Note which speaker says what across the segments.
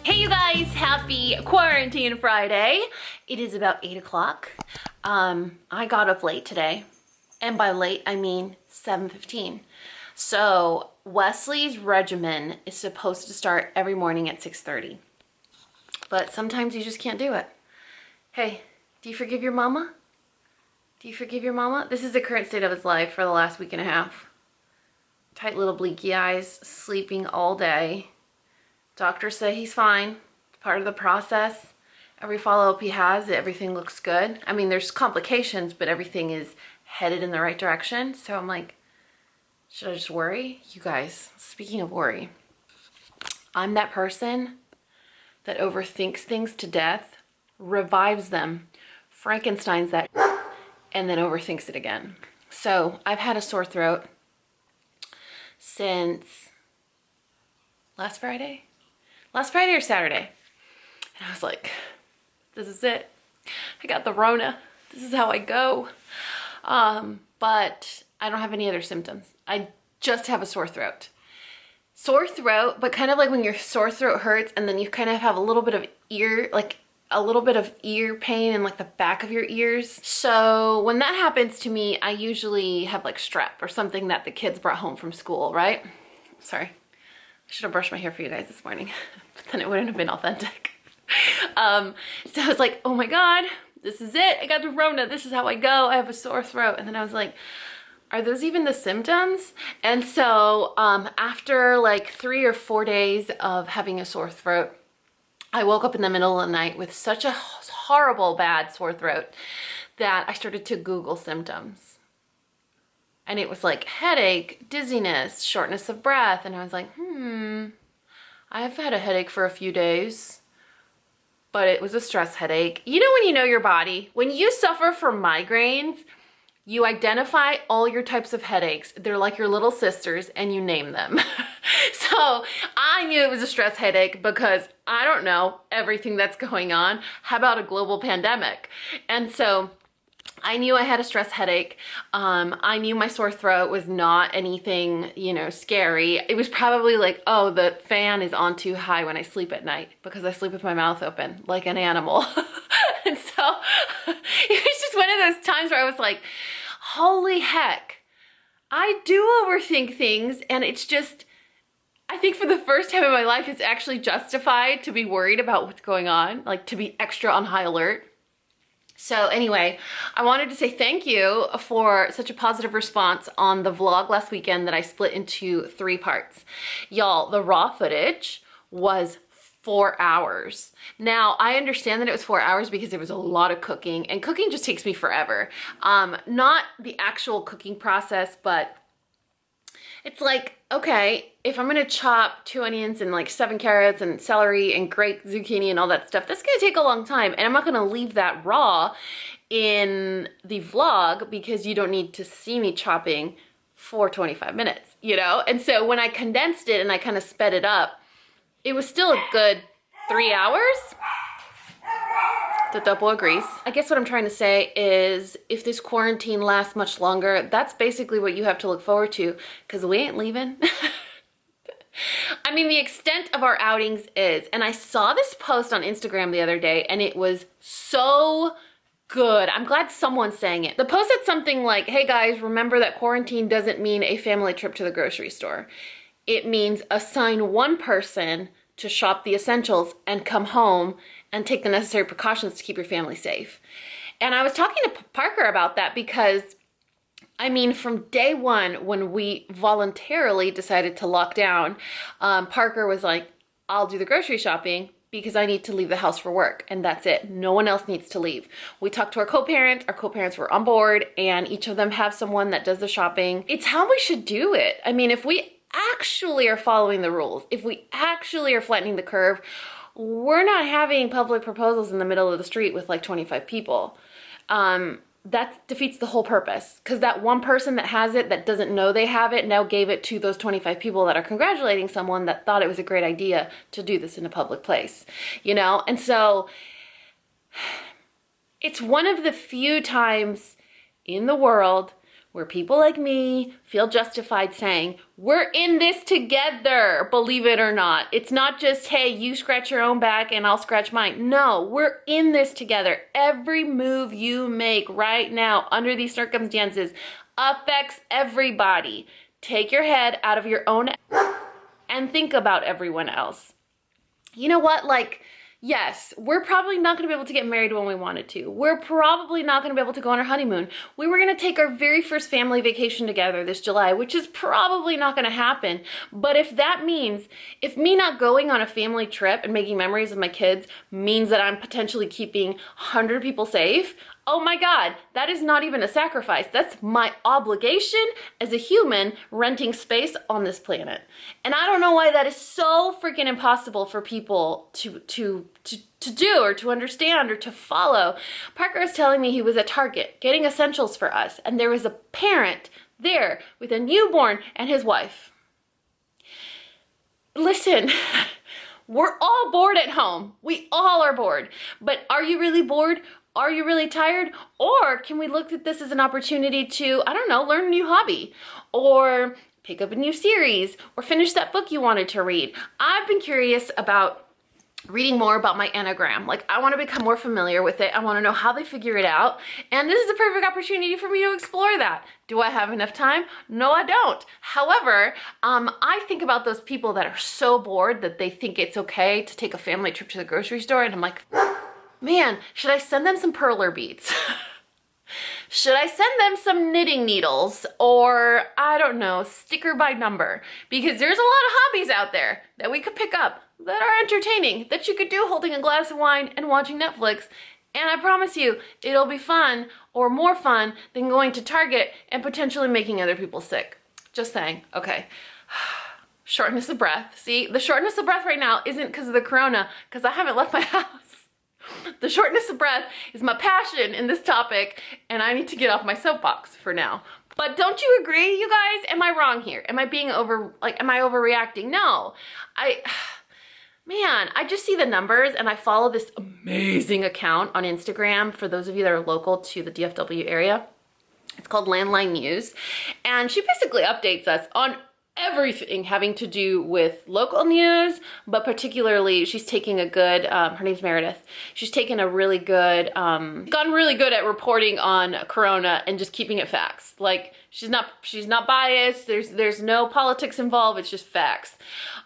Speaker 1: You guys, happy quarantine Friday. It is about 8 o'clock. I got up late today, and by late I mean 7:15. So Wesley's regimen is supposed to start every morning at 6:30, but sometimes you just can't do it. Hey, do you forgive your mama? Do you forgive your mama? This is the current state of his life for the last week and a half. Tight little blinky eyes, sleeping all day. Doctors say he's fine. It's part of the process. Every follow-up he has, everything looks good. I mean, there's complications, but everything is headed in the right direction. So I'm like, should I just worry? You guys, speaking of worry, I'm that person that overthinks things to death, revives them, Frankensteins that, and then overthinks it again. So I've had a sore throat since last Friday or Saturday. And I was like, this is it. I got the Rona. This is how I go. But I don't have any other symptoms. I just have a sore throat. Sore throat, but kind of like when your sore throat hurts and then you kind of have a little bit of ear pain in like the back of your ears. So when that happens to me, I usually have like strep or something that the kids brought home from school, right? Sorry. I should have brushed my hair for you guys this morning, but then it wouldn't have been authentic. So I was like, oh my God, this is it. I got the Rona. This is how I go. I have a sore throat. And then I was like, are those even the symptoms? And so after like 3 or 4 days of having a sore throat, I woke up in the middle of the night with such a horrible bad sore throat that I started to Google symptoms. And it was like headache, dizziness, shortness of breath. And I was like, I've had a headache for a few days, but it was a stress headache. You know when you know your body? When you suffer from migraines, you identify all your types of headaches. They're like your little sisters and you name them. So I knew it was a stress headache because I don't know everything that's going on. How about a global pandemic? And so I knew I had a stress headache. I knew my sore throat was not anything, you know, scary. It was probably like, oh, the fan is on too high when I sleep at night because I sleep with my mouth open like an animal. And so it was just one of those times where I was like, holy heck, I do overthink things. And it's just, I think for the first time in my life, it's actually justified to be worried about what's going on, like to be extra on high alert. So anyway, I wanted to say thank you for such a positive response on the vlog last weekend that I split into 3 parts. Y'all, the raw footage was 4 hours. Now, I understand that it was 4 hours because it was a lot of cooking, and cooking just takes me forever. Not the actual cooking process, but it's like, okay, if I'm gonna chop 2 onions and like 7 carrots and celery and grate zucchini and all that stuff, that's gonna take a long time. And I'm not gonna leave that raw in the vlog because you don't need to see me chopping for 25 minutes, you know? And so when I condensed it and I kind of sped it up, it was still a good 3 hours. The double agrees. I guess what I'm trying to say is if this quarantine lasts much longer, that's basically what you have to look forward to because we ain't leaving. I mean, the extent of our outings is, and I saw this post on Instagram the other day and it was so good. I'm glad someone's saying it. The post said something like, hey guys, remember that quarantine doesn't mean a family trip to the grocery store. It means assign one person to shop the essentials and come home and take the necessary precautions to keep your family safe. And I was talking to Parker about that because, I mean, from day one, when we voluntarily decided to lock down, Parker was like, I'll do the grocery shopping because I need to leave the house for work, and that's it. No one else needs to leave. We talked to our co-parents were on board, and each of them have someone that does the shopping. It's how we should do it. I mean, if we actually are following the rules, if we actually are flattening the curve, we're not having public proposals in the middle of the street with like 25 people. That defeats the whole purpose, because that one person that has it that doesn't know they have it now gave it to those 25 people that are congratulating someone that thought it was a great idea to do this in a public place, you know? And so it's one of the few times in the world where people like me feel justified saying, we're in this together, believe it or not. It's not just, hey, you scratch your own back and I'll scratch mine. No, we're in this together. Every move you make right now under these circumstances affects everybody. Take your head out of your own and think about everyone else. You know what? Like, yes, we're probably not going to be able to get married when we wanted to. We're probably not going to be able to go on our honeymoon. We were going to take our very first family vacation together this July, which is probably not going to happen. But if that means, if me not going on a family trip and making memories with my kids means that I'm potentially keeping 100 people safe, oh my God, that is not even a sacrifice. That's my obligation as a human renting space on this planet. And I don't know why that is so freaking impossible for people to do or to understand or to follow. Parker was telling me he was at Target getting essentials for us, and there was a parent there with a newborn and his wife. Listen, we're all bored at home. We all are bored. But are you really bored? Are you really tired? Or can we look at this as an opportunity to, I don't know, learn a new hobby or pick up a new series or finish that book you wanted to read? I've been curious about reading more about my Enneagram. Like, I want to become more familiar with it. I want to know how they figure it out. And this is a perfect opportunity for me to explore that. Do I have enough time? No, I don't. However, I think about those people that are so bored that they think it's okay to take a family trip to the grocery store. And I'm like, man, should I send them some perler beads? Should I send them some knitting needles or, I don't know, sticker by number? Because there's a lot of hobbies out there that we could pick up that are entertaining, that you could do holding a glass of wine and watching Netflix. And I promise you, it'll be fun or more fun than going to Target and potentially making other people sick. Just saying. Okay. Shortness of breath. See, the shortness of breath right now isn't because of the corona, because I haven't left my house. The shortness of breath is my passion in this topic, and I need to get off my soapbox for now. But don't you agree, you guys? Am I wrong here? Am I being am I overreacting? No. Man, I just see the numbers, and I follow this amazing account on Instagram for those of you that are local to the DFW area. It's called Landline News, and she basically updates us on everything having to do with local news, but particularly she's taking a good, her name's Meredith, she's taken a really good, gotten really good at reporting on Corona and just keeping it facts. Like, she's not biased, there's no politics involved, it's just facts.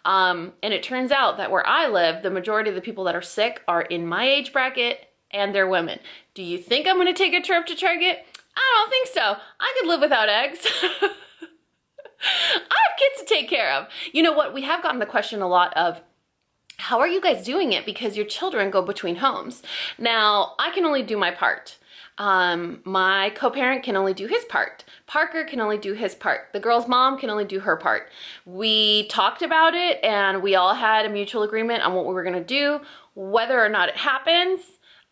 Speaker 1: And it turns out that where I live, the majority of the people that are sick are in my age bracket and they're women. Do you think I'm gonna take a trip to Target? I don't think so. I could live without eggs. I have kids to take care of. You know what? We have gotten the question a lot of, how are you guys doing it? Because your children go between homes. Now, I can only do my part. My co-parent can only do his part. Parker can only do his part. The girl's mom can only do her part. We talked about it and we all had a mutual agreement on what we were gonna do. Whether or not it happens,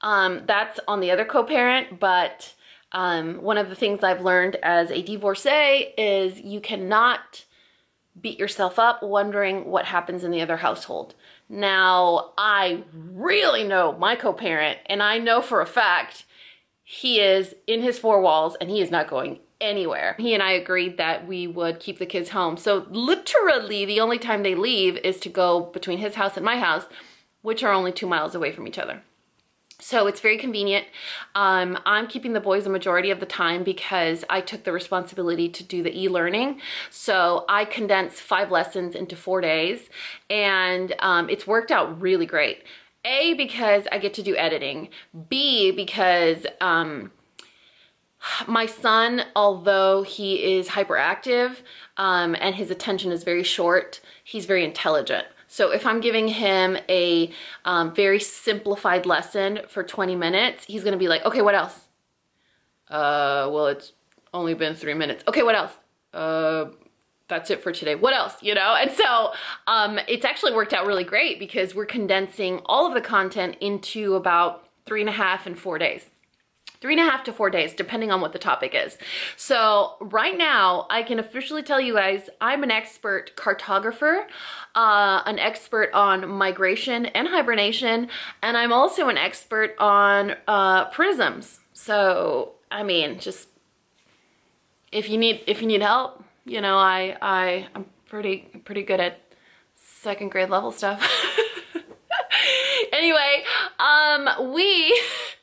Speaker 1: that's on the other co-parent, but one of the things I've learned as a divorcee is you cannot beat yourself up wondering what happens in the other household. Now, I really know my co-parent, and I know for a fact he is in his four walls and he is not going anywhere. He and I agreed that we would keep the kids home. So literally the only time they leave is to go between his house and my house, which are only 2 miles away from each other. So it's very convenient. I'm keeping the boys a majority of the time because I took the responsibility to do the e-learning. So I condensed 5 lessons into 4 days, and it's worked out really great. A, because I get to do editing. B, because my son, although he is hyperactive and his attention is very short, he's very intelligent. So if I'm giving him a very simplified lesson for 20 minutes, he's gonna be like, okay, what else? Well, it's only been 3 minutes. Okay, what else? that's it for today. What else, you know? And so it's actually worked out really great because we're condensing all of the content into about 3.5 and 4 days. 3.5 to 4 days, depending on what the topic is. So right now, I can officially tell you guys, I'm an expert cartographer, an expert on migration and hibernation, and I'm also an expert on prisms. So, I mean, just if you need help, you know, I'm pretty good at 2nd grade level stuff. Anyway,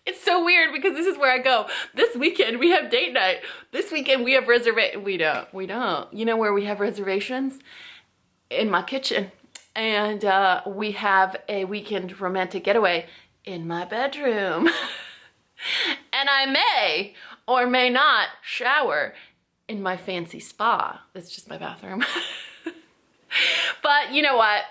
Speaker 1: it's so weird because this is where I go. This weekend we have date night. This weekend we have we don't. You know where we have reservations? In my kitchen. And we have a weekend romantic getaway in my bedroom. And I may or may not shower in my fancy spa. That's just my bathroom. But you know what?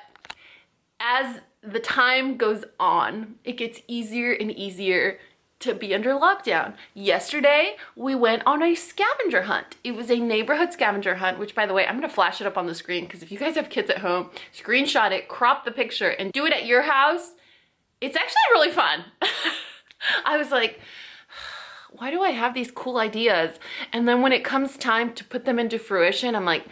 Speaker 1: As the time goes on, it gets easier and easier to be under lockdown. Yesterday, we went on a scavenger hunt. It was a neighborhood scavenger hunt, which by the way, I'm gonna flash it up on the screen because if you guys have kids at home, screenshot it, crop the picture, and do it at your house. It's actually really fun. I was like, why do I have these cool ideas? And then when it comes time to put them into fruition, I'm like,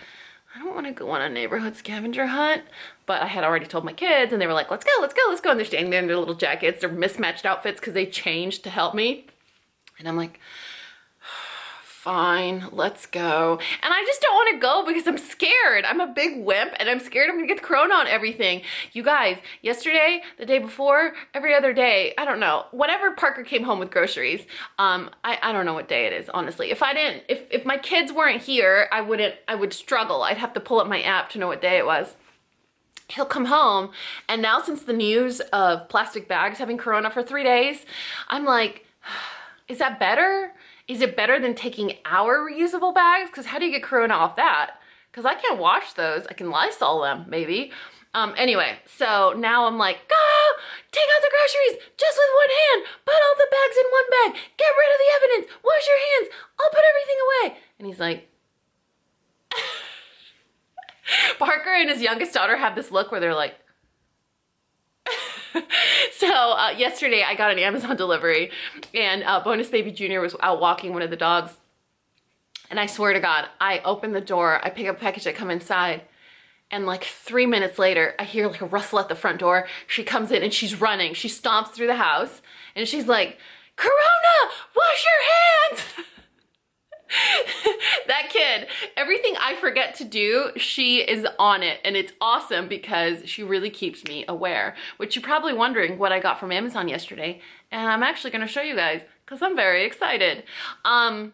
Speaker 1: I don't want to go on a neighborhood scavenger hunt. But I had already told my kids and they were like, let's go. And they're standing there in their little jackets, their mismatched outfits because they changed to help me. And I'm like, fine, let's go. And I just don't want to go because I'm scared. I'm a big wimp and I'm scared I'm gonna get the corona on everything. You guys, yesterday, the day before, every other day, I don't know, whenever Parker came home with groceries, I don't know what day it is, honestly. If my kids weren't here, I would struggle. I'd have to pull up my app to know what day it was. He'll come home, and now since the news of plastic bags having corona for 3 days, I'm like, is that better? Is it better than taking our reusable bags? Because how do you get corona off that? Because I can't wash those. I can Lysol them, maybe. Anyway, so now I'm like, go! Take out the groceries just with one hand. Put all the bags in one bag. Get rid of the evidence. Wash your hands. I'll put everything away. And he's like, Parker and his youngest daughter have this look where they're like, so yesterday I got an Amazon delivery and Bonus Baby Jr. was out walking one of the dogs. And I swear to God, I open the door, I pick up a package, I come inside, and like 3 minutes later, I hear like a rustle at the front door. She comes in and she's running. She stomps through the house and she's like, Corona, wash your hands. That kid, everything I forget to do, she is on it, and it's awesome because she really keeps me aware, which you're probably wondering what I got from Amazon yesterday, and I'm actually going to show you guys because I'm very excited. But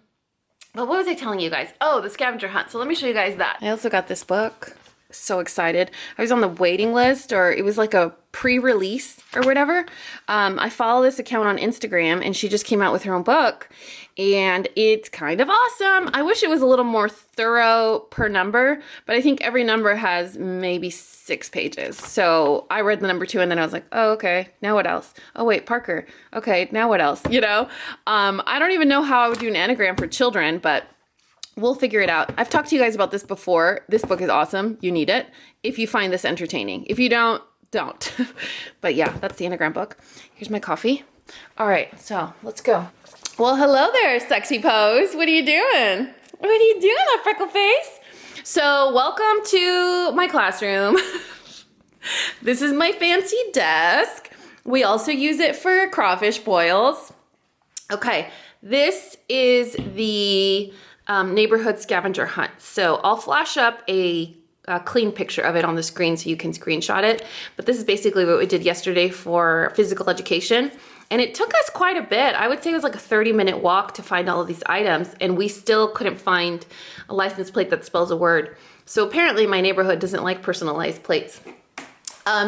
Speaker 1: what was I telling you guys? Oh, the scavenger hunt. So let me show you guys that. I also got this book. So excited. I was on the waiting list, or it was like a pre-release or whatever. I follow this account on Instagram and she just came out with her own book and it's kind of awesome. I wish it was a little more thorough per number, but I think every number has maybe 6 pages. So I read the number 2 and then I was like, oh, okay, now what else? Oh wait, Parker. Okay, now what else? You know, I don't even know how I would do an anagram for children, but we'll figure it out. I've talked to you guys about this before. This book is awesome. You need it if you find this entertaining. If you don't. But yeah, that's the anagram book. Here's my coffee. All right, so let's go. Well, hello there, sexy pose. What are you doing? What are you doing, that freckle face? So welcome to my classroom. This is my fancy desk. We also use it for crawfish boils. Okay, this is the neighborhood scavenger hunt. So I'll flash up a clean picture of it on the screen so you can screenshot it. But this is basically what we did yesterday for physical education. And it took us quite a bit. I would say it was like a 30-minute walk to find all of these items, and we still couldn't find a license plate that spells a word. So apparently my neighborhood doesn't like personalized plates.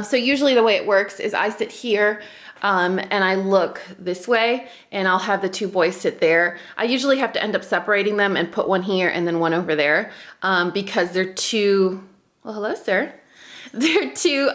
Speaker 1: So usually the way it works is I sit here and I look this way, and I'll have the 2 boys sit there. I usually have to end up separating them and put one here and then one over there because they're too, well, hello, sir. They're too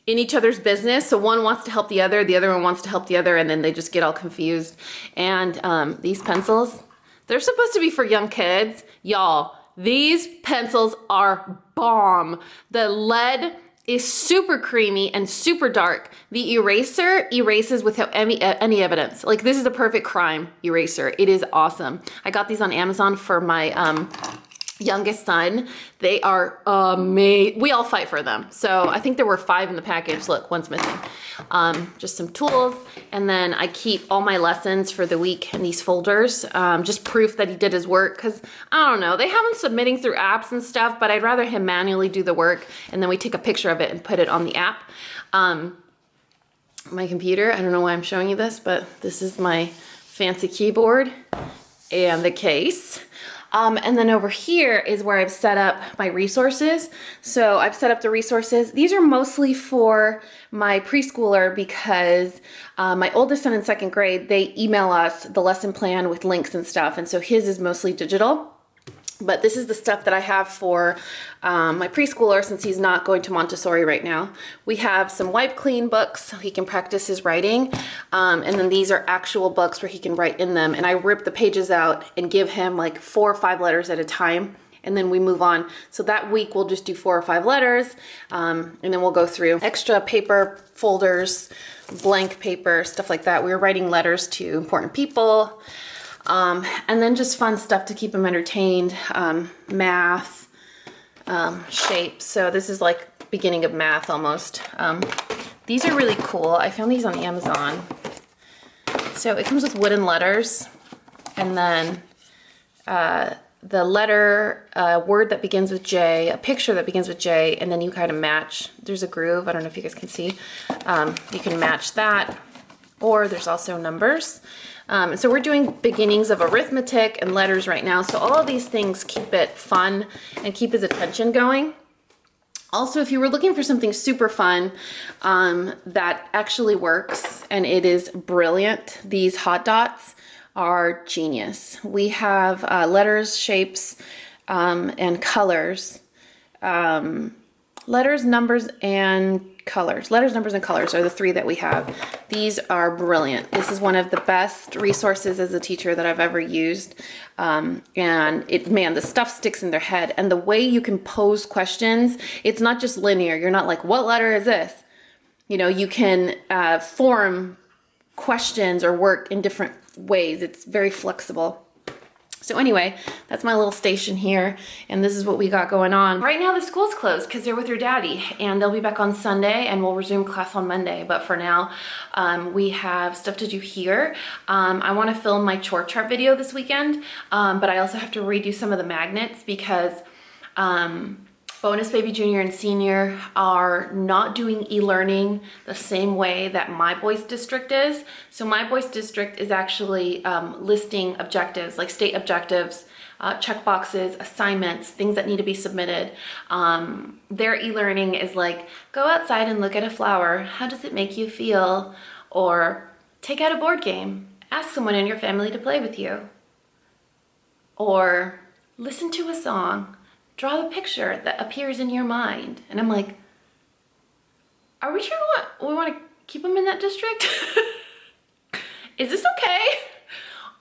Speaker 1: in each other's business. So one wants to help the other one wants to help the other, and then they just get all confused. And these pencils, they're supposed to be for young kids. Y'all, these pencils are bomb. The lead is super creamy and super dark. The eraser erases without any evidence. Like, this is a perfect crime eraser. It is awesome. I got these on Amazon for my youngest son. They are amazing. We all fight for them. So I think there were 5 in the package. Look, one's missing. Just some tools. And then I keep all my lessons for the week in these folders. Just proof that he did his work. Cause I don't know, they have him submitting through apps and stuff, but I'd rather him manually do the work. And then we take a picture of it and put it on the app. My computer, I don't know why I'm showing you this, but this is my fancy keyboard and the case. And then over here is where I've set up my resources. So I've set up the resources. These are mostly for my preschooler because my oldest son in 2nd grade, they email us the lesson plan with links and stuff. And so his is mostly digital. But this is the stuff that I have for my preschooler since he's not going to Montessori right now. We have some wipe clean books so he can practice his writing. And then these are actual books where he can write in them. And I rip the pages out and give him like 4 or 5 letters at a time. And then we move on. So that week we'll just do 4 or 5 letters. And then we'll go through extra paper folders, blank paper, stuff like that. We were writing letters to important people. And then just fun stuff to keep them entertained, math, shapes. So this is like beginning of math almost. These are really cool. I found these on Amazon. So it comes with wooden letters and then the letter, a word that begins with J, a picture that begins with J, and then you kind of match. There's a groove. I don't know if you guys can see. You can match that, or there's also numbers. So we're doing beginnings of arithmetic and letters right now. So all of these things keep it fun and keep his attention going. Also, if you were looking for something super fun that actually works and it is brilliant, these hot dots are genius. We have letters, shapes, and colors. Letters, numbers, and colors. Letters, numbers, and colors are the 3 that we have. These are brilliant. This is one of the best resources as a teacher that I've ever used. And man, the stuff sticks in their head. And the way you can pose questions, it's not just linear. You're not like, what letter is this? You know, you can form questions or work in different ways. It's very flexible. So anyway, that's my little station here, and this is what we got going on. Right now the school's closed because they're with their daddy, and they'll be back on Sunday, and we'll resume class on Monday. But for now, we have stuff to do here. I want to film my chore chart video this weekend, but I also have to redo some of the magnets because Bonus Baby Junior and Senior are not doing e-learning the same way that my boys district is. So my boys district is actually listing objectives, like state objectives, check boxes, assignments, things that need to be submitted. Their e-learning is like, go outside and look at a flower. How does it make you feel? Or take out a board game. Ask someone in your family to play with you. Or listen to a song. Draw the picture that appears in your mind. And I'm like, are we sure we want to keep them in that district? Is this okay?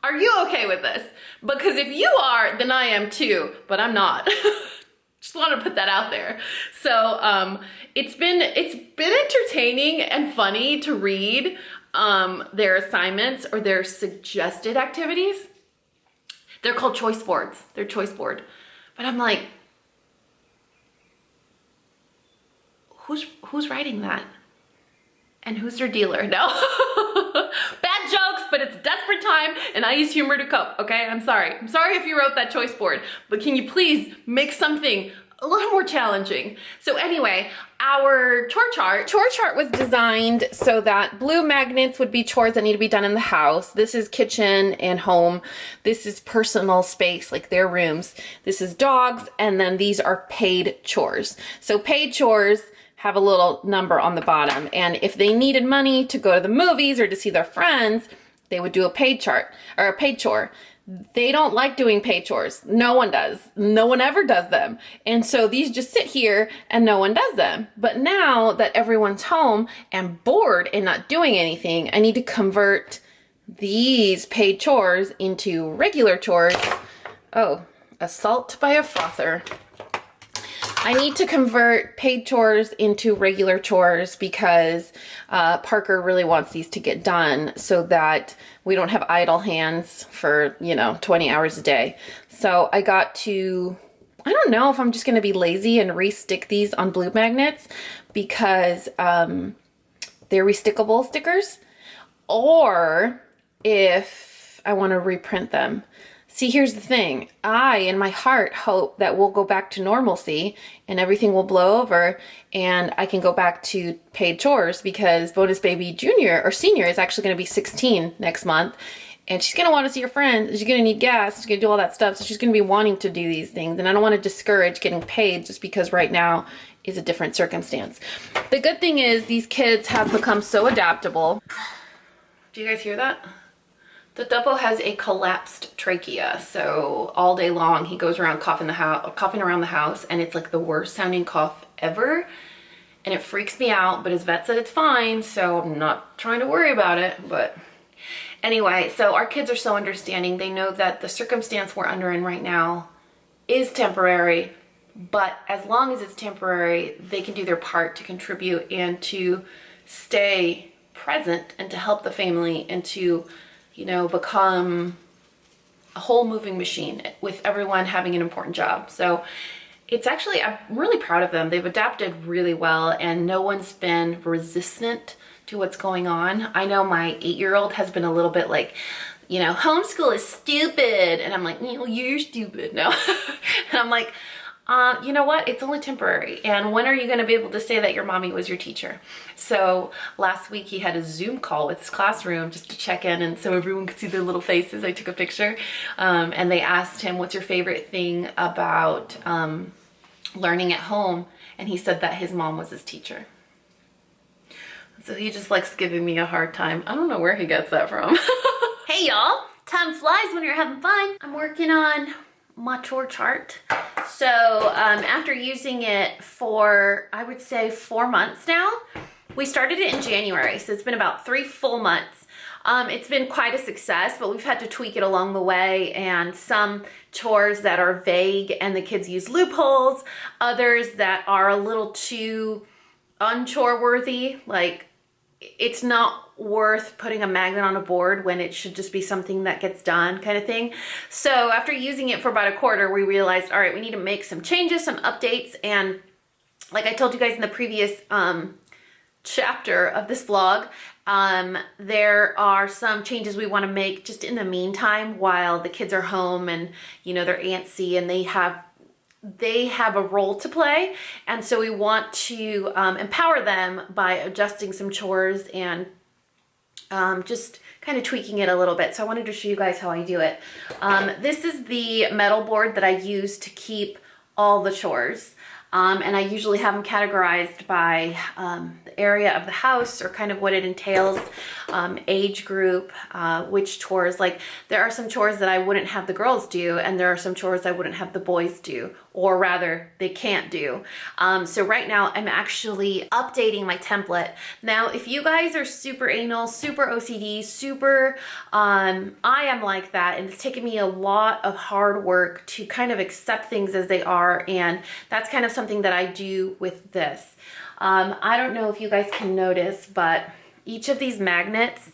Speaker 1: Are you okay with this? Because if you are, then I am too, but I'm not. Just want to put that out there. So it's been entertaining and funny to read their assignments or their suggested activities. They're called choice boards. They're choice board. But I'm like, who's writing that? And who's their dealer? No. Bad jokes, but it's desperate time and I use humor to cope, okay? I'm sorry. I'm sorry if you wrote that choice board, but can you please make something a little more challenging? So anyway, our chore chart was designed so that blue magnets would be chores that need to be done in the house. This is kitchen and home. This is personal space, like their rooms. This is dogs, and then these are paid chores. So paid chores have a little number on the bottom, and if they needed money to go to the movies or to see their friends, they would do a paid chart or a paid chore. They don't like doing paid chores. No one does. No one ever does them. And so these just sit here and no one does them. But now that everyone's home and bored and not doing anything, I need to convert these paid chores into regular chores. Oh, Assault by a Frother. I need to convert paid chores into regular chores because Parker really wants these to get done so that we don't have idle hands for, you know, 20 hours a day. So I got to, I don't know if I'm just going to be lazy and re-stick these on blue magnets because they're restickable stickers, or if I want to reprint them. See, here's the thing. I, in my heart, hope that we'll go back to normalcy and everything will blow over and I can go back to paid chores because bonus baby junior or senior is actually going to be 16 next month. And she's going to want to see her friends. She's going to need gas. She's going to do all that stuff. So she's going to be wanting to do these things. And I don't want to discourage getting paid just because right now is a different circumstance. The good thing is these kids have become so adaptable. Do you guys hear that? The Duppo has a collapsed trachea, so all day long he goes around coughing around the house, and it's like the worst sounding cough ever, and it freaks me out, but his vet said it's fine, so I'm not trying to worry about it. But anyway, so our kids are so understanding. They know that the circumstance we're under in right now is temporary, but as long as it's temporary, they can do their part to contribute and to stay present and to help the family and to, you know, become a whole moving machine with everyone having an important job. So it's actually, I'm really proud of them. They've adapted really well and no one's been resistant to what's going on. I know my 8-year-old has been a little bit like, you know, homeschool is stupid. And I'm like, you know, you're stupid. No. And I'm like, you know what? It's only temporary. And when are you going to be able to say that your mommy was your teacher? So last week he had a Zoom call with his classroom just to check in, and so everyone could see their little faces. I took a picture, and they asked him, what's your favorite thing about learning at home? And he said that his mom was his teacher. So he just likes giving me a hard time. I don't know where he gets that from. Hey y'all, time flies when you're having fun. I'm working on my chore chart. So after using it for, I would say 4 months now, we started it in January. So it's been about 3 full months. It's been quite a success, but we've had to tweak it along the way, and some chores that are vague and the kids use loopholes, others that are a little too unchore worthy, like it's not worth putting a magnet on a board when it should just be something that gets done kind of thing. So after using it for about a quarter, we realized, all right, we need to make some changes, some updates. And like I told you guys in the previous chapter of this vlog, there are some changes we want to make just in the meantime while the kids are home and, you know, they're antsy and they have a role to play. And so we want to empower them by adjusting some chores and just kind of tweaking it a little bit. So I wanted to show you guys how I do it. This is the metal board that I use to keep all the chores. And I usually have them categorized by the area of the house or kind of what it entails, age group, which chores. Like there are some chores that I wouldn't have the girls do, and there are some chores I wouldn't have the boys do, or rather they can't do. So right now I'm actually updating my template. Now, if you guys are super anal, super OCD, super, I am like that, and it's taken me a lot of hard work to kind of accept things as they are, and that's kind of something that I do with this. I don't know if you guys can notice, but each of these magnets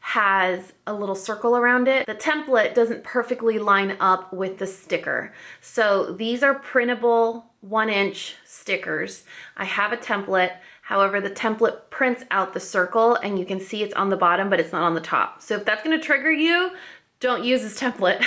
Speaker 1: has a little circle around it. The template doesn't perfectly line up with the sticker. So these are printable 1-inch stickers. I have a template. However, the template prints out the circle and you can see it's on the bottom, but it's not on the top. So if that's going to trigger you, don't use this template.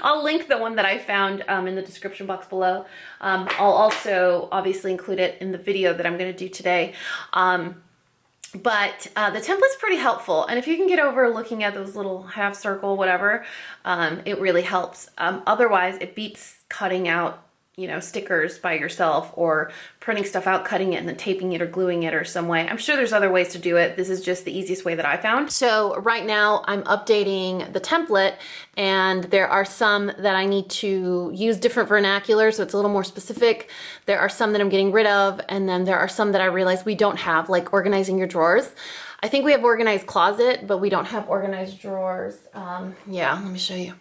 Speaker 1: I'll link the one that I found in the description box below. I'll also obviously include it in the video that I'm going to do today. But the template's pretty helpful. And if you can get over looking at those little half circle, whatever, it really helps. Otherwise, it beats cutting out, you know, stickers by yourself or printing stuff out, cutting it and then taping it or gluing it or some way. I'm sure there's other ways to do it. This is just the easiest way that I found. So right now I'm updating the template, and there are some that I need to use different vernacular, so it's a little more specific. There are some that I'm getting rid of, and then there are some that I realize we don't have, like organizing your drawers. I think we have organized closet, but we don't have organized drawers. Yeah, let me show you.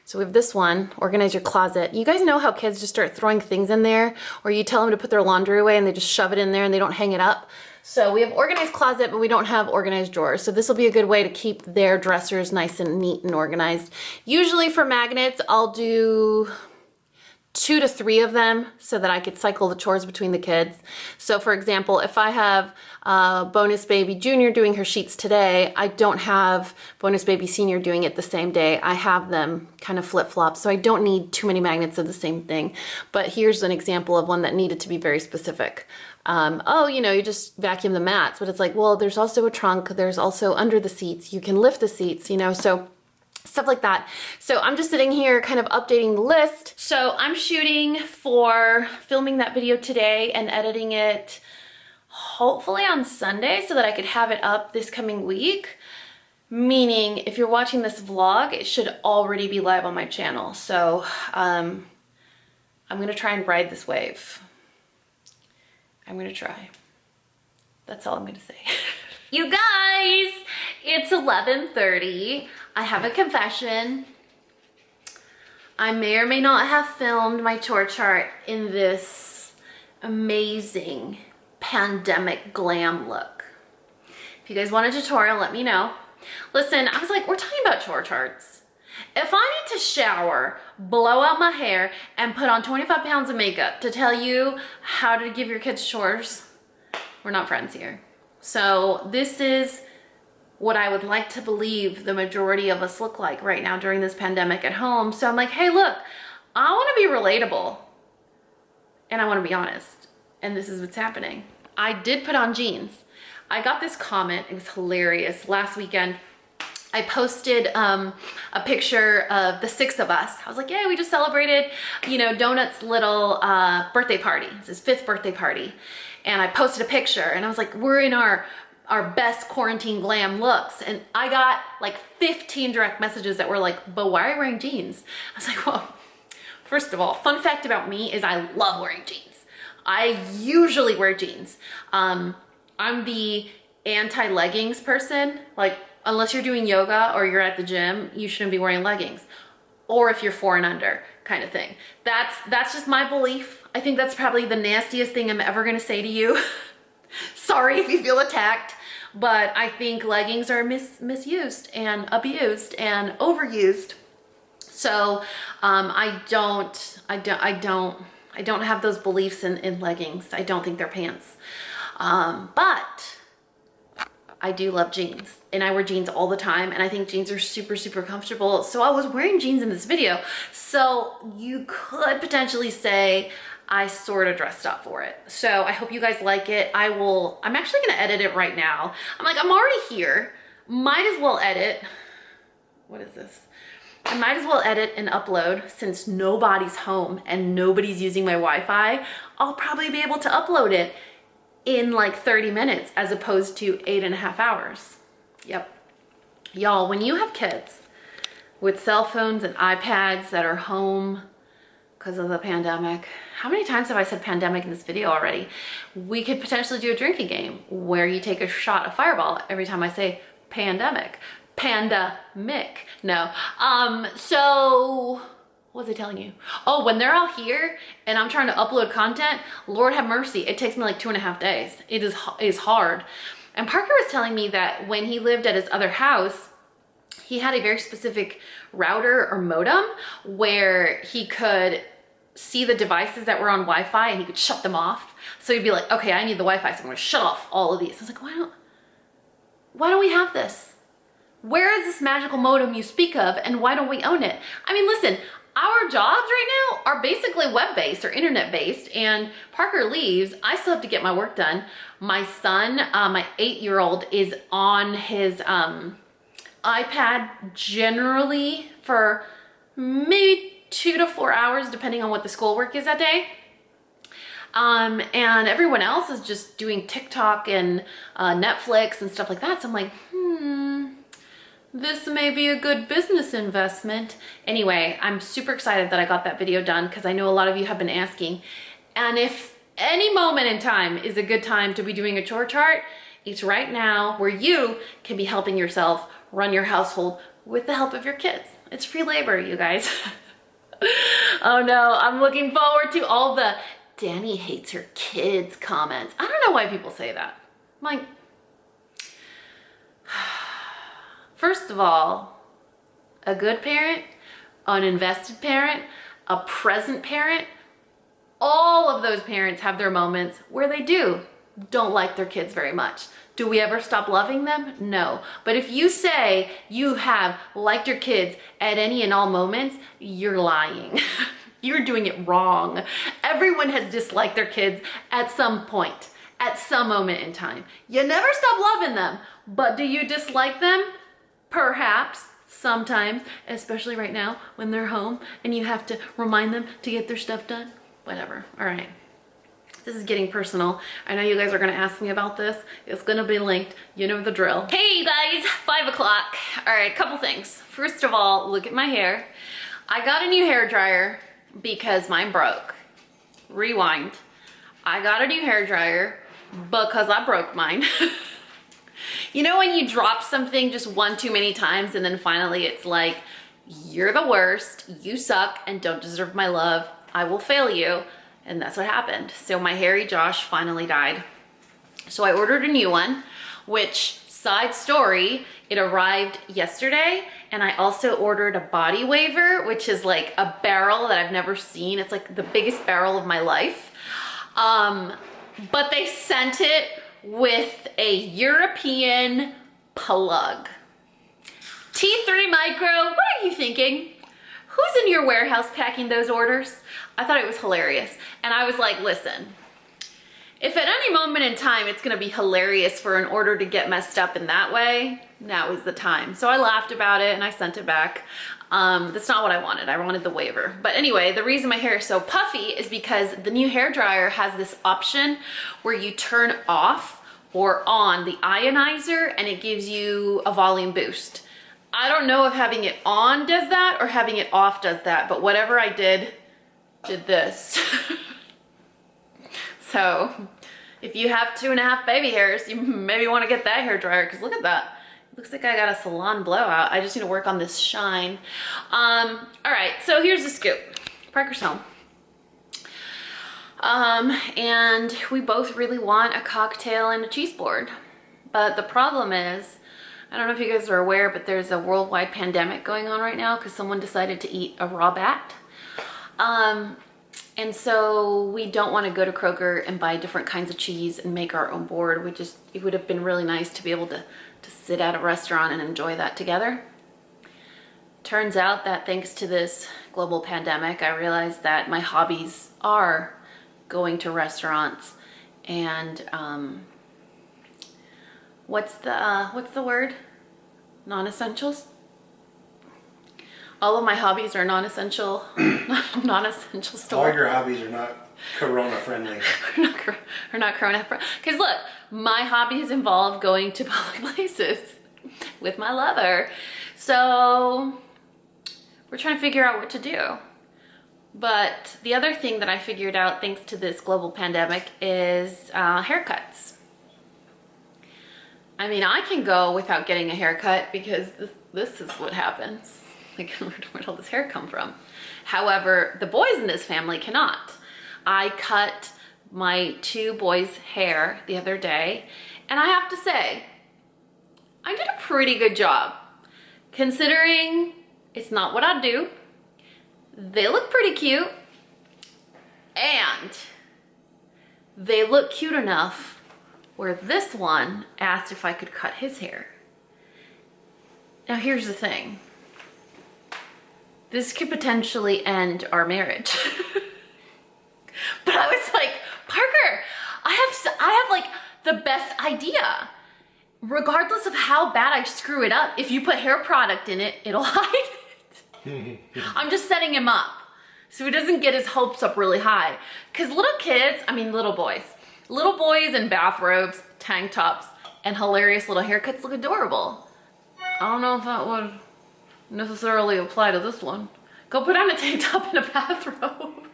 Speaker 1: So we have this one, organize your closet. You guys know how kids just start throwing things in there, or you tell them to put their laundry away and they just shove it in there and they don't hang it up. So we have organized closet, but we don't have organized drawers. So this will be a good way to keep their dressers nice and neat and organized. Usually for magnets, I'll do 2 to 3 of them so that I could cycle the chores between the kids. So for example, if I have bonus baby junior doing her sheets today, I don't have bonus baby senior doing it the same day. I have them kind of flip-flop, so I don't need too many magnets of the same thing. But here's an example of one that needed to be very specific. Oh, you know, you just vacuum the mats, but it's like, well, there's also a trunk, there's also under the seats, you can lift the seats, you know, so stuff like that. So I'm just sitting here kind of updating the list. So I'm shooting for filming that video today and editing it hopefully on Sunday so that I could have it up this coming week. Meaning if you're watching this vlog, it should already be live on my channel. So I'm gonna try and ride this wave. I'm gonna try. That's all I'm gonna say. You guys, it's 11:30. I have a confession. I may or may not have filmed my chore chart in this amazing pandemic glam look. If you guys want a tutorial, let me know. Listen, I was like, we're talking about chore charts. If I need to shower, blow out my hair, and put on 25 pounds of makeup to tell you how to give your kids chores, we're not friends here. So this is what I would like to believe the majority of us look like right now during this pandemic at home. So I'm like, hey, look, I want to be relatable and I want to be honest. And this is what's happening. I did put on jeans. I got this comment, it was hilarious. Last weekend, I posted a picture of the 6 of us. I was like, yeah, we just celebrated, you know, Donut's little birthday party. It's his 5th birthday party. And I posted a picture and I was like, we're in our best quarantine glam looks. And I got like 15 direct messages that were like, but why are you wearing jeans? I was like, well, first of all, fun fact about me is I love wearing jeans. I usually wear jeans. I'm the anti-leggings person. Like, unless you're doing yoga or you're at the gym, you shouldn't be wearing leggings. Or if you're 4 and under kind of thing. That's just my belief. I think that's probably the nastiest thing I'm ever gonna say to you. Sorry if you feel attacked, but I think leggings are misused and abused and overused. So I don't have those beliefs in leggings. I don't think they're pants. But I do love jeans and I wear jeans all the time and I think jeans are super, super comfortable. So I was wearing jeans in this video. So you could potentially say I sort of dressed up for it. So I hope you guys like it. I'm actually gonna edit it right now. I'm like, I'm already here. Might as well edit. What is this? I might as well edit and upload since nobody's home and nobody's using my Wi-Fi. I'll probably be able to upload it in like 30 minutes as opposed to 8.5 hours. Yep. Y'all, when you have kids with cell phones and iPads that are home because of the pandemic, how many times have I said pandemic in this video already? We could potentially do a drinking game where you take a shot of Fireball every time I say pandemic. Pandemic. No. So what was I telling you? Oh, when they're all here and I'm trying to upload content, Lord have mercy, it takes me like 2.5 days. It is hard. And Parker was telling me that when he lived at his other house, he had a very specific router or modem where he could see the devices that were on Wi-Fi and he could shut them off. So he'd be like, okay, I need the Wi-Fi, so I'm gonna shut off all of these. I was like, why don't we have this? Where is this magical modem you speak of and why don't we own it? I mean, listen, our jobs right now are basically web-based or internet-based, and Parker leaves, I still have to get my work done. My son, my 8-year-old, is on his iPad generally for maybe 2 to 4 hours, depending on what the schoolwork is that day. And everyone else is just doing TikTok and Netflix and stuff like that. So I'm like, this may be a good business investment. Anyway, I'm super excited that I got that video done because I know a lot of you have been asking. And if any moment in time is a good time to be doing a chore chart, it's right now where you can be helping yourself run your household with the help of your kids. It's free labor, you guys. Oh no, I'm looking forward to all the Dani hates her kids comments. I don't know why people say that. I'm like, first of all, a good parent, an invested parent, a present parent, all of those parents have their moments where they don't like their kids very much. Do we ever stop loving them? No. But if you say you have liked your kids at any and all moments, you're lying. You're doing it wrong. Everyone has disliked their kids at some point, at some moment in time. You never stop loving them, but do you dislike them? Perhaps, sometimes, especially right now when they're home and you have to remind them to get their stuff done. Whatever. All right. This is getting personal. I know you guys are gonna ask me about this. It's gonna be linked. You know the drill. Hey guys, 5 o'clock. All right, couple things. First of all, look at my hair. I got a new hair dryer because mine broke. Rewind. I got a new hair dryer because I broke mine. You know when you drop something just one too many times and then finally it's like, you're the worst, you suck, and don't deserve my love. I will fail you. And that's what happened. So my hairy Josh finally died. So I ordered a new one, which, side story, it arrived yesterday. And I also ordered a body waver, which is like a barrel that I've never seen. It's like the biggest barrel of my life. But they sent it with a European plug. T3 Micro, what are you thinking? Who's in your warehouse packing those orders? I thought it was hilarious. And I was like, listen, if at any moment in time it's gonna be hilarious for an order to get messed up in that way, now is the time. So I laughed about it and I sent it back. That's not what I wanted. I wanted the waiver. But anyway, the reason my hair is so puffy is because the new hair dryer has this option where you turn off or on the ionizer and it gives you a volume boost. I don't know if having it on does that or having it off does that, but whatever I did this. So if you have 2.5 baby hairs, you maybe want to get that hair dryer because look at that. It looks like I got a salon blowout. I just need to work on this shine. All right, so here's the scoop. Parker's home. And we both really want a cocktail and a cheese board. But the problem is, I don't know if you guys are aware, but there's a worldwide pandemic going on right now because someone decided to eat a raw bat. And so we don't want to go to Kroger and buy different kinds of cheese and make our own board. It would have been really nice to be able to sit at a restaurant and enjoy that together. Turns out that thanks to this global pandemic, I realized that my hobbies are going to restaurants and, what's the word? Non-essentials? All of my hobbies are non-essential, non-essential store.
Speaker 2: All your hobbies are not Corona friendly.
Speaker 1: Are not Corona friendly. Because look, my hobbies involve going to public places with my lover. So we're trying to figure out what to do. But the other thing that I figured out thanks to this global pandemic is haircuts. I mean, I can go without getting a haircut because this is what happens. Like, where'd all this hair come from? However, the boys in this family cannot. I cut my 2 boys' hair the other day, and I have to say, I did a pretty good job. Considering it's not what I do, they look pretty cute, and they look cute enough where this one asked if I could cut his hair. Now here's the thing. This could potentially end our marriage. But I was like, Parker, I have like the best idea. Regardless of how bad I screw it up, if you put hair product in it, it'll hide it. I'm just setting him up so he doesn't get his hopes up really high. Because little boys in bathrobes, tank tops, and hilarious little haircuts look adorable. I don't know if that would necessarily apply to this one. Go put on a tank top and a bathrobe.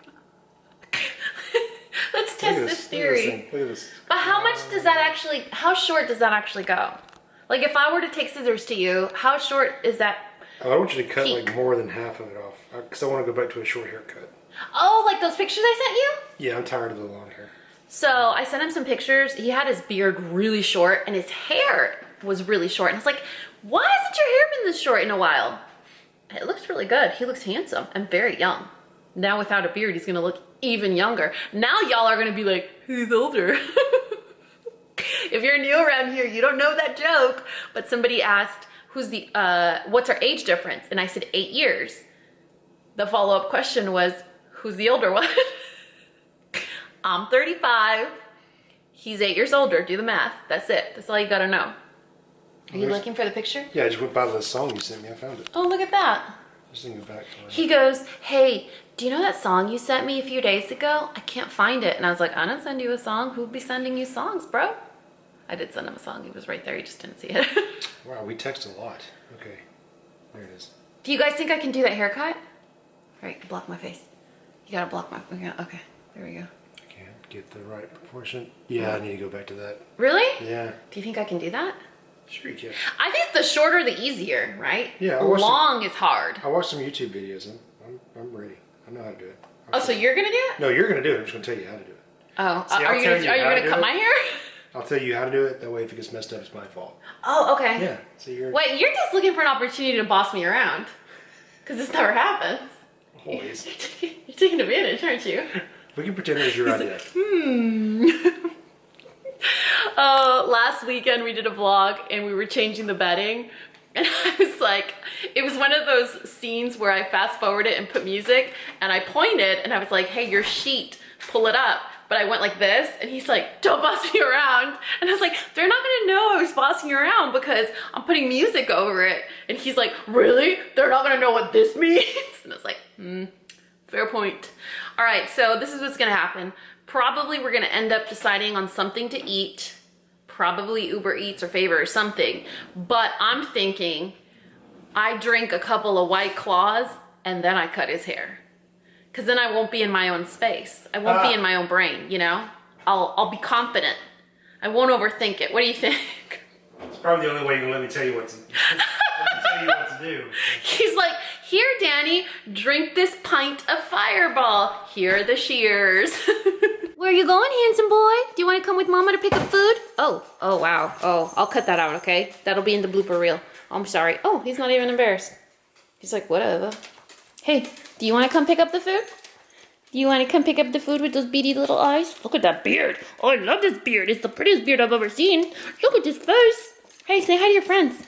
Speaker 1: Let's test this theory.
Speaker 2: Look at this.
Speaker 1: But how short does that actually go? Like if I were to take scissors to you, how short is that?
Speaker 2: Oh, I want you to cut
Speaker 1: peak.
Speaker 2: like more than half of it off. Because I want to go back to a short haircut.
Speaker 1: Oh, like those pictures I sent you?
Speaker 2: Yeah, I'm tired of the long hair.
Speaker 1: So I sent him some pictures. He had his beard really short and his hair was really short. And I was like, why hasn't your hair been this short in a while? It looks really good. He looks handsome and very young. Now without a beard, he's gonna look even younger. Now y'all are gonna be like, who's older? If you're new around here, you don't know that joke. But somebody asked, what's our age difference? And I said 8 years. The follow-up question was, who's the older one? I'm 35. He's 8 years older. Do the math. That's it. That's all you gotta know. Are you looking for the picture?
Speaker 2: Yeah, I just went by the song you sent me. I found it.
Speaker 1: Oh, look at that.
Speaker 2: Just thinking back for it.
Speaker 1: He goes, hey, do you know that song you sent me a few days ago? I can't find it. And I was like, I didn't send you a song. Who'd be sending you songs, bro? I did send him a song. He was right there. He just didn't see it.
Speaker 2: Wow, we text a lot. Okay, there it is.
Speaker 1: Do you guys think I can do that haircut? All right, block my face. You gotta block my, okay, there we go.
Speaker 2: I can't get the right proportion. Yeah, I need to go back to that.
Speaker 1: Really?
Speaker 2: Yeah.
Speaker 1: Do you think I can do that?
Speaker 2: Sure you can.
Speaker 1: I think the shorter the easier, right?
Speaker 2: Yeah.
Speaker 1: Long is hard.
Speaker 2: I watched some YouTube videos and I'm ready. I know how to do it.
Speaker 1: Oh, so you're gonna do it?
Speaker 2: No, you're gonna do it. I'm just gonna tell you how to do it.
Speaker 1: Oh,
Speaker 2: See,
Speaker 1: are you gonna cut my hair?
Speaker 2: I'll tell you how to do it. That way, if it gets messed up, it's my fault.
Speaker 1: Oh, okay.
Speaker 2: Yeah. So you're
Speaker 1: Wait, you're just looking for an opportunity to boss me around. Because this never happens.
Speaker 2: always.
Speaker 1: You're taking advantage, aren't you?
Speaker 2: We can pretend it's your idea.
Speaker 1: Last weekend we did a vlog and we were changing the bedding. And I was like, it was one of those scenes where I fast forward it and put music. And I pointed and I was like, hey, your sheet, pull it up. But I went like this, and he's like, don't boss me around. And I was like, they're not gonna know I was bossing you around because I'm putting music over it. And he's like, really? They're not gonna know what this means? And I was like, fair point. All right, so this is what's gonna happen. Probably we're gonna end up deciding on something to eat, probably Uber Eats or Favor or something. But I'm thinking I drink a couple of White Claws and then I cut his hair. Because then I won't be in my own space. I won't be in my own brain, you know? I'll be confident. I won't overthink it. What do you think?
Speaker 2: It's probably the only way you can let me tell you what to do.
Speaker 1: He's like, here, Dani, drink this pint of Fireball. Here are the shears. Where are you going, handsome boy? Do you want to come with Mama to pick up food? Oh, wow. Oh, I'll cut that out, okay? That'll be in the blooper reel. I'm sorry. Oh, he's not even embarrassed. He's like, whatever. Hey, do you want to come pick up the food? Do you want to come pick up the food with those beady little eyes? Look at that beard. Oh, I love this beard. It's the prettiest beard I've ever seen. Look at this face. Hey, say hi to your friends.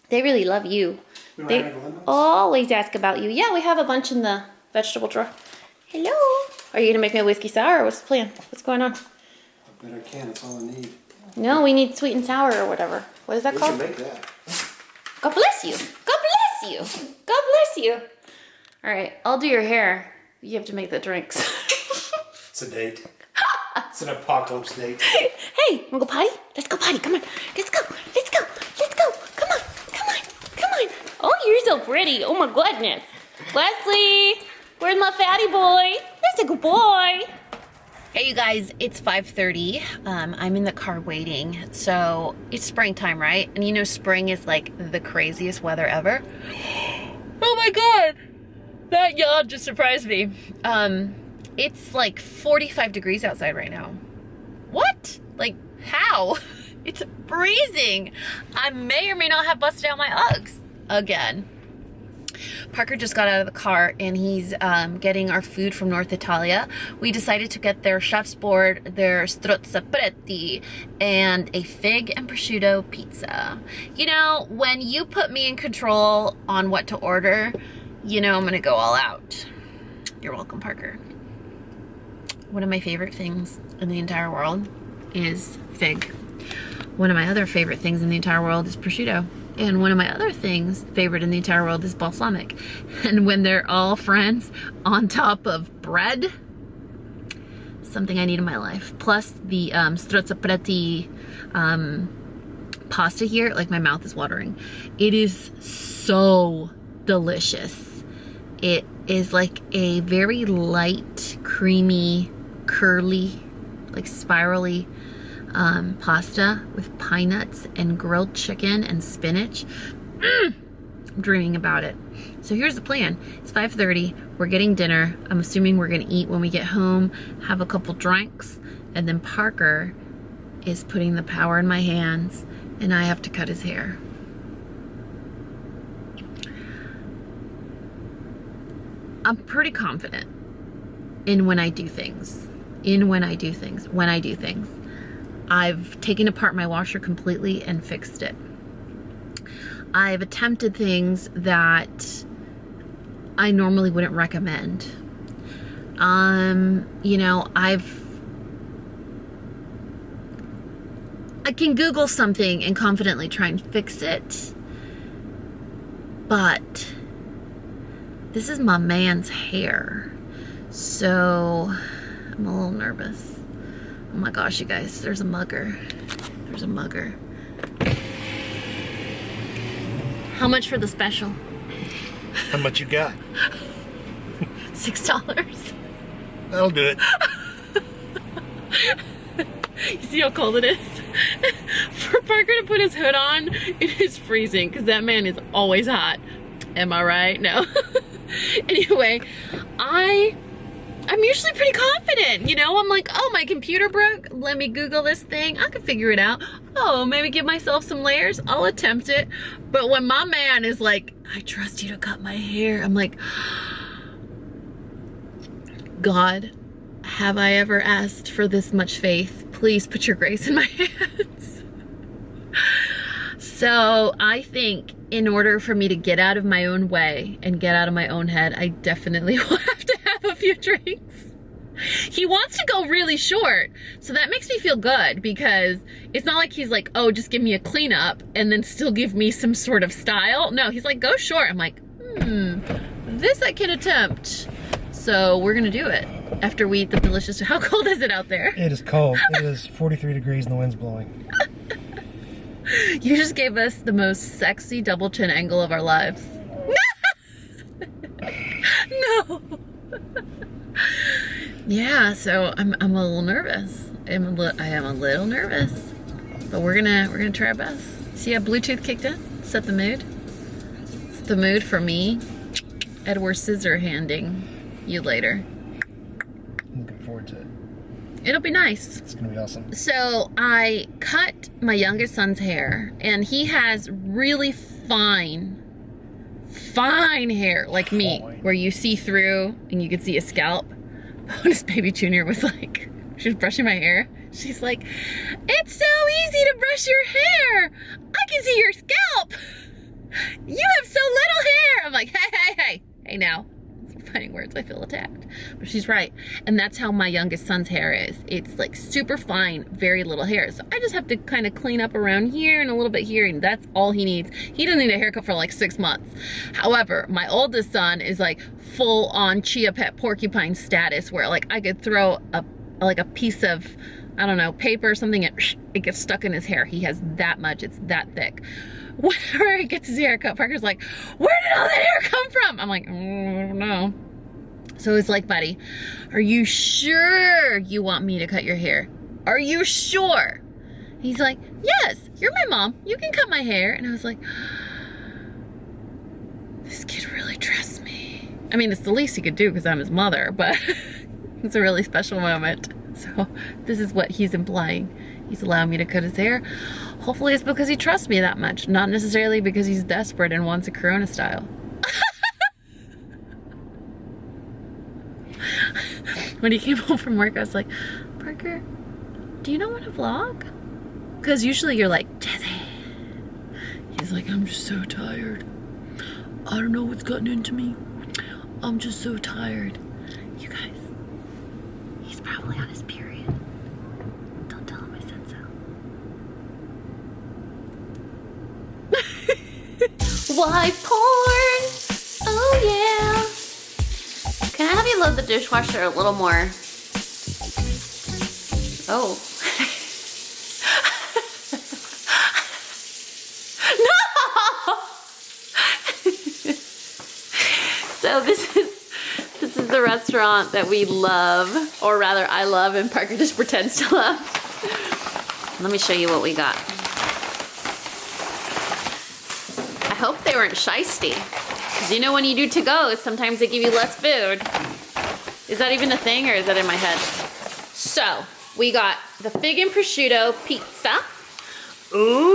Speaker 1: They really love you. They always ask about you. Yeah, we have a bunch in the vegetable drawer. Hello. Are you going to make me a whiskey sour or what's the plan? What's going on?
Speaker 2: I bet I can. That's all I need.
Speaker 1: No, we need sweet and sour or whatever. What is that called?
Speaker 2: We can make that.
Speaker 1: God bless you. God bless you. God bless you. All right, I'll do your hair. You have to make the drinks.
Speaker 2: It's a date. It's an apocalypse date.
Speaker 1: Hey, wanna go potty? Let's go potty. Come on. Let's go. Let's go. Let's go. Come on. Come on. Come on. Oh, you're so pretty. Oh my goodness. Wesley, where's my fatty boy? That's a good boy. Hey, you guys, it's 5:30. I'm in the car waiting. So it's springtime, right? And you know, spring is like the craziest weather ever. Oh my God. That yawn just surprised me. It's like 45 degrees outside right now. What? Like, how? It's freezing. I may or may not have busted out my Uggs again. Parker just got out of the car and he's getting our food from North Italia. We decided to get their chef's board, their strozzapreti, and a fig and prosciutto pizza. You know, when you put me in control on what to order, you know I'm gonna go all out. You're welcome, Parker. One of my favorite things in the entire world is fig. One of my other favorite things in the entire world is prosciutto. And one of my other things favorite in the entire world is balsamic. And when they're all friends on top of bread, something I need in my life. Plus the strozzapreti pasta here, like my mouth is watering. It is so delicious. It is like a very light, creamy, curly, like spirally pasta with pine nuts and grilled chicken and spinach. I'm dreaming about it. So here's the plan. It's 5:30. We're getting dinner. I'm assuming we're gonna eat when we get home, have a couple drinks, and then Parker is putting the power in my hands and I have to cut his hair. I'm pretty confident in when I do things. I've taken apart my washer completely and fixed it. I've attempted things that I normally wouldn't recommend. You know, I can Google something and confidently try and fix it, but this is my man's hair, so I'm a little nervous. Oh my gosh, you guys, there's a mugger. There's a mugger. How much for the special?
Speaker 2: How much you got?
Speaker 1: $6.
Speaker 2: That'll do it.
Speaker 1: You see how cold it is? For Parker to put his hood on, it is freezing because that man is always hot. Am I right? No. Anyway, I'm usually pretty confident, you know? I'm like, oh, my computer broke. Let me Google this thing. I can figure it out. Oh, maybe give myself some layers. I'll attempt it. But when my man is like, I trust you to cut my hair, I'm like, God, have I ever asked for this much faith? Please put your grace in my hands. So I think in order for me to get out of my own way and get out of my own head, I definitely will have to have a few drinks. He wants to go really short, so that makes me feel good because it's not like he's like, oh, just give me a cleanup and then still give me some sort of style. No, he's like, go short. I'm like, this I can attempt. So we're gonna do it after we eat the delicious. How cold is it out there?
Speaker 2: It is cold. It is 43 degrees and the wind's blowing.
Speaker 1: You just gave us the most sexy double chin angle of our lives. No. Yeah, so I'm a little nervous. I am a little nervous, but we're gonna try our best. See how Bluetooth kicked in? Set the mood. Set the mood for me. Edward Scissor handing you later.
Speaker 2: I'm looking forward to it.
Speaker 1: It'll be nice.
Speaker 2: It's gonna be awesome.
Speaker 1: So I cut my youngest son's hair, and he has really fine hair, like me, where you see through and you can see a scalp. Bonus Baby Junior was like, she was brushing my hair. She's like, it's so easy to brush your hair. I can see your scalp. You have so little hair. I'm like, hey now. Finding words, I feel attacked. But she's right. And that's how my youngest son's hair is. It's like super fine, very little hair. So I just have to kind of clean up around here and a little bit here, and that's all he needs. He doesn't need a haircut for like 6 months. However, my oldest son is like full on Chia Pet porcupine status, where like I could throw a piece of, I don't know, paper or something, and it gets stuck in his hair. He has that much, it's that thick. Whenever he gets his hair cut, Parker's like, where did all that hair come from? I'm like, I don't know. So it's like, buddy, are you sure you want me to cut your hair? Are you sure? He's like, yes, you're my mom. You can cut my hair. And I was like, this kid really trusts me. I mean, it's the least he could do because I'm his mother, but it's a really special moment. So this is what he's implying. He's allowing me to cut his hair. Hopefully it's because he trusts me that much, not necessarily because he's desperate and wants a Corona style. When he came home from work, I was like, Parker, do you not want to vlog? Because usually you're like, Jesse. He's like, I'm just so tired. I don't know what's gotten into me. I'm just so tired. You guys, he's probably on his period. Don't tell him I said so. Why porn? Oh yeah. Can I have you load the dishwasher a little more? Oh. No! So this is the restaurant that we love, or rather I love and Parker just pretends to love. Let me show you what we got. I hope they weren't shiesty. Because you know when you do to-go, sometimes they give you less food. Is that even a thing or is that in my head? So, we got the fig and prosciutto pizza. Ooh.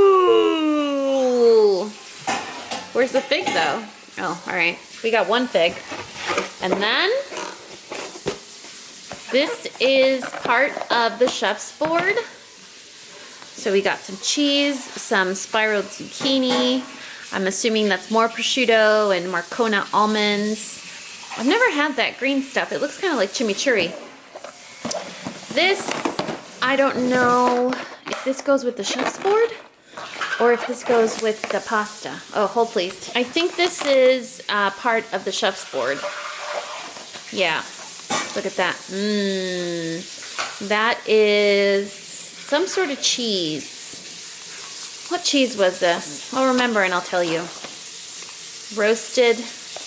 Speaker 1: Where's the fig though? Oh, all right. We got one fig. And then, this is part of the chef's board. So we got some cheese, some spiraled zucchini. I'm assuming that's more prosciutto and Marcona almonds. I've never had that green stuff. It looks kind of like chimichurri. This, I don't know if this goes with the chef's board or if this goes with the pasta. Oh, hold please. I think this is part of the chef's board. Yeah, look at that. That is some sort of cheese. What cheese was this? I'll remember and I'll tell you. Roasted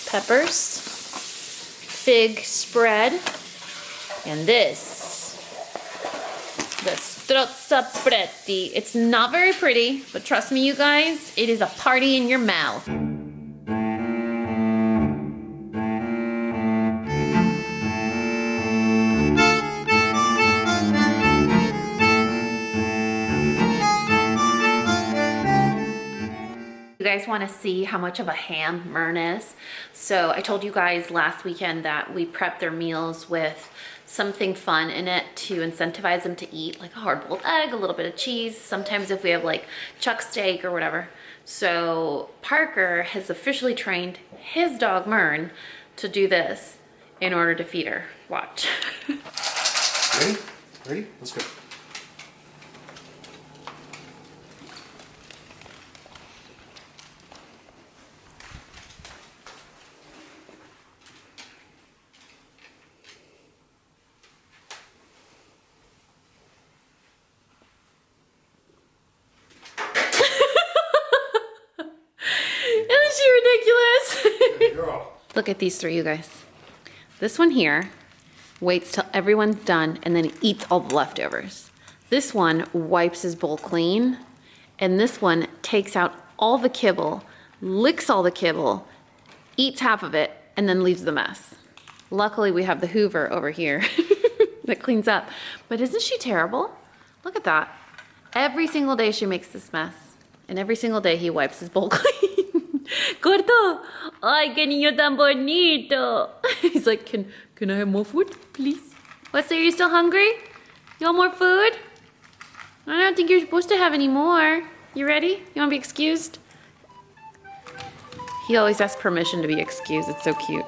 Speaker 1: peppers, fig spread, and this, the strozzapreti. It's not very pretty, but trust me, you guys, it is a party in your mouth. You guys want to see how much of a ham Mern is? So I told you guys last weekend that we prep their meals with something fun in it to incentivize them to eat, like a hard-boiled egg, a little bit of cheese, sometimes if we have like chuck steak or whatever. So Parker has officially trained his dog Mern to do this in order to feed her. Watch.
Speaker 2: Ready? Ready? Let's go.
Speaker 1: Look at these three, you guys. This one here waits till everyone's done and then eats all the leftovers. This one wipes his bowl clean, and this one takes out all the kibble, licks all the kibble, eats half of it, and then leaves the mess. Luckily, we have the Hoover over here that cleans up. But isn't she terrible? Look at that. Every single day she makes this mess, and every single day he wipes his bowl clean. Gordo, ay, que niño tan bonito. He's like, can I have more food, please? Wesley, are you still hungry? You want more food? I don't think you're supposed to have any more. You ready? You want to be excused? He always asks permission to be excused. It's so cute.